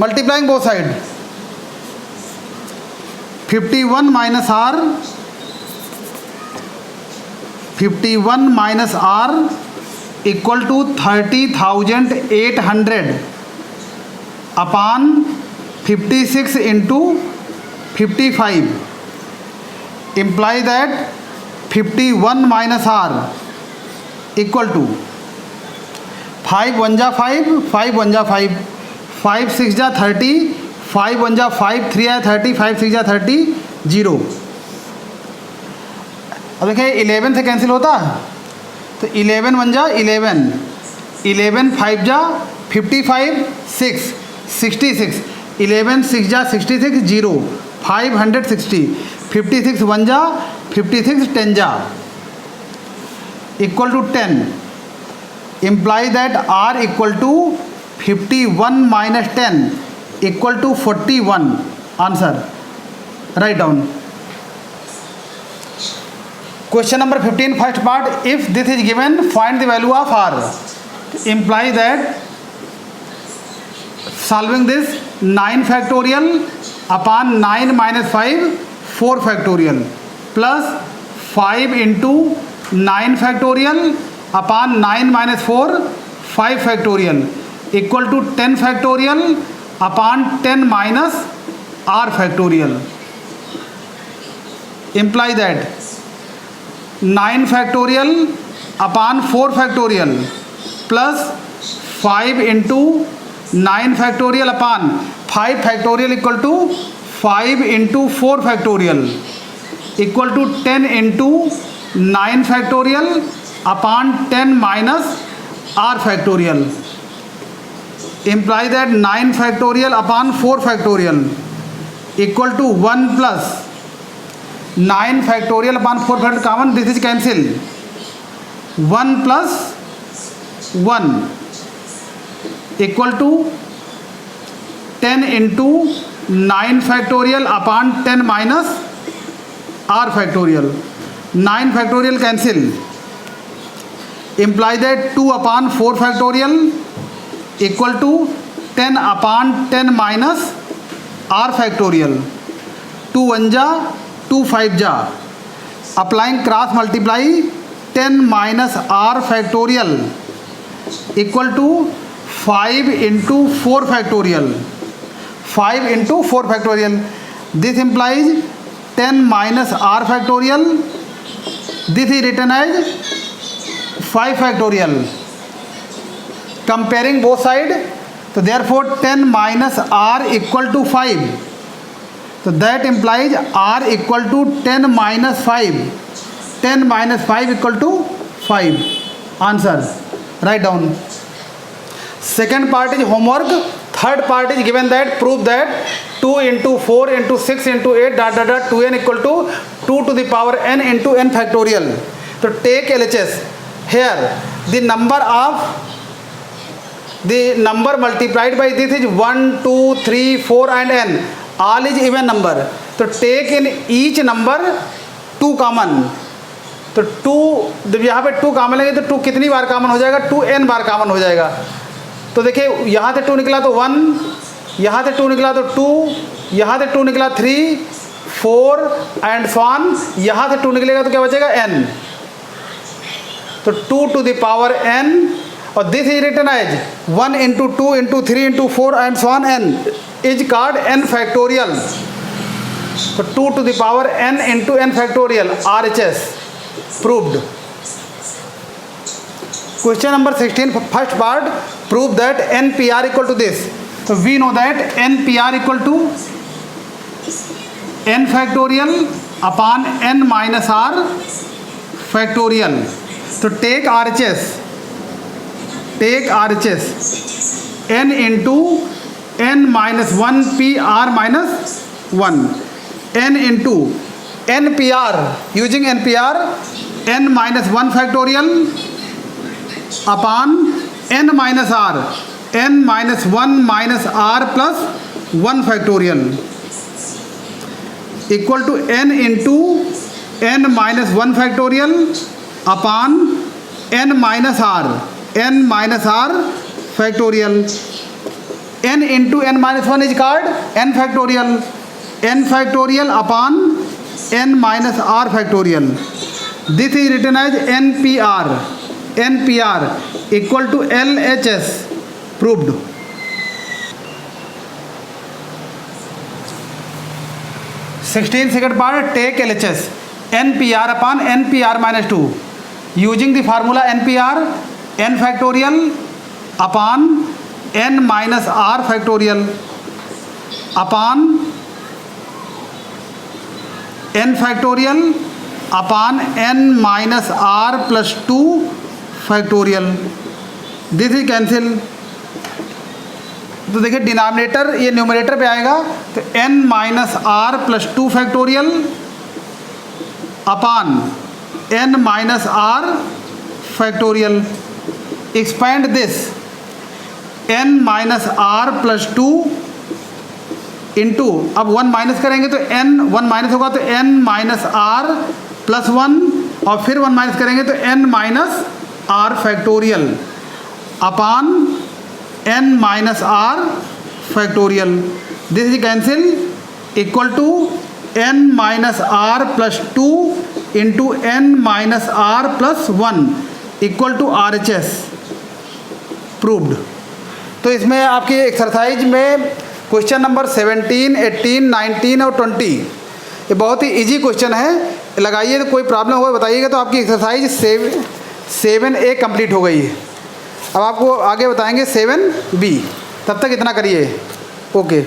Multiplying both side 51 minus r 51 minus r equal to 30,800 upon 56 into 55 imply that 51 minus r equal to 5 1 जा 5 5 1 जा 5 5 6 जा 30 5 1 जा 5 3 जा 30 5 6 जा 30 0। अब देखिए 11 से कैंसिल होता तो 11 1 जा 11 11 5 जा 55 6 66 11 6 जा 66 0 560 56 1 जा 56 10 जा equal to 10 imply that r equal to 51 minus 10 equal to 41 answer write down question number 15 first part if this is given find the value of r imply that solving this 9 factorial upon 9 minus 5 4 factorial plus 5 into 9 factorial upon 9 minus 4 5 factorial equal to 10 factorial upon 10 minus r factorial imply that 9 factorial upon 4 factorial plus 5 into 9 factorial upon 5 factorial equal to 5 into 4 factorial equal to 10 into 9 factorial upon 10 minus r factorial imply that 9 factorial upon 4 factorial equal to 1 plus 9 factorial upon 4 factorial common this is cancel 1 plus 1 equal to 10 into 9 factorial upon 10 minus r factorial 9 factorial cancel imply that 2 upon 4 factorial equal to 10 upon 10 minus r factorial 2 1 जा 2 5 जा applying cross multiply 10 minus r factorial equal to 5 into 4 factorial 5 into 4 factorial this implies 10 minus r factorial this is written as 5 factorial comparing both side so therefore 10 minus r equal to 5 so that implies r equal to 10 minus 5 10 minus 5 equal to 5 answer write down second part is homework third part is given that prove that 2 into 4 into 6 into 8 dot dot dot 2n equal to 2 to the power n into n factorial so take LHS here the number multiplied by this is 1 2 3 4 and n all is even number so take in each number 2 common तो 2 जब यहाँ पे 2 common लेंगे तो 2 कितनी बार common हो जाएगा 2n बार common हो जाएगा तो देखिए यहाँ से 2 निकला तो 1 यहाँ से 2 निकला तो 2 यहाँ से 2 निकला 3 4 एंड सो ऑन यहाँ से 2 निकलेगा तो क्या बचेगा n तो 2 to the power n और this is written as 1 into 2 into 3 into 4 and so on n is called n factorial तो 2 to the power n into n factorial RHS proved question number 16 first part prove that NPR equal to this so we know that NPR equal to n factorial upon n minus r factorial so take RHS n into n minus 1 PR minus 1 n into NPR using NPR n minus 1 factorial upon n minus r n minus 1 minus r plus 1 factorial equal to n into n minus 1 factorial upon n minus r factorial n into n minus one is called n factorial upon n minus r factorial. This is written as NPR equal to LHS. Proved. Second part, take LHS NPR upon NPR minus 2 using the formula NPR n factorial upon n minus r factorial upon n factorial upon n minus r plus 2 factorial. This is cancel. तो देखिए denominator ये numerator पे आएगा तो n minus r plus 2 factorial upon n minus r factorial. Expand this n minus r plus 2 into, अब 1 minus करेंगे तो n 1 minus होगा तो n माइनस r प्लस 1 और फिर 1 माइनस करेंगे तो n minus r factorial upon n minus r factorial. This is cancel. Equal to n minus r plus 2 into n minus r plus 1 equal to RHS. Proved. तो इसमें आपकी exercise में question number 17, 18, 19 और 20 ये बहुत ही easy question है. लगाइए तो कोई प्रॉब्लम हो बताइएगा. तो आपकी एक्सरसाइज 7A कंप्लीट हो गई है. अब आपको आगे बताएंगे 7B. तब तक इतना करिए. ओके.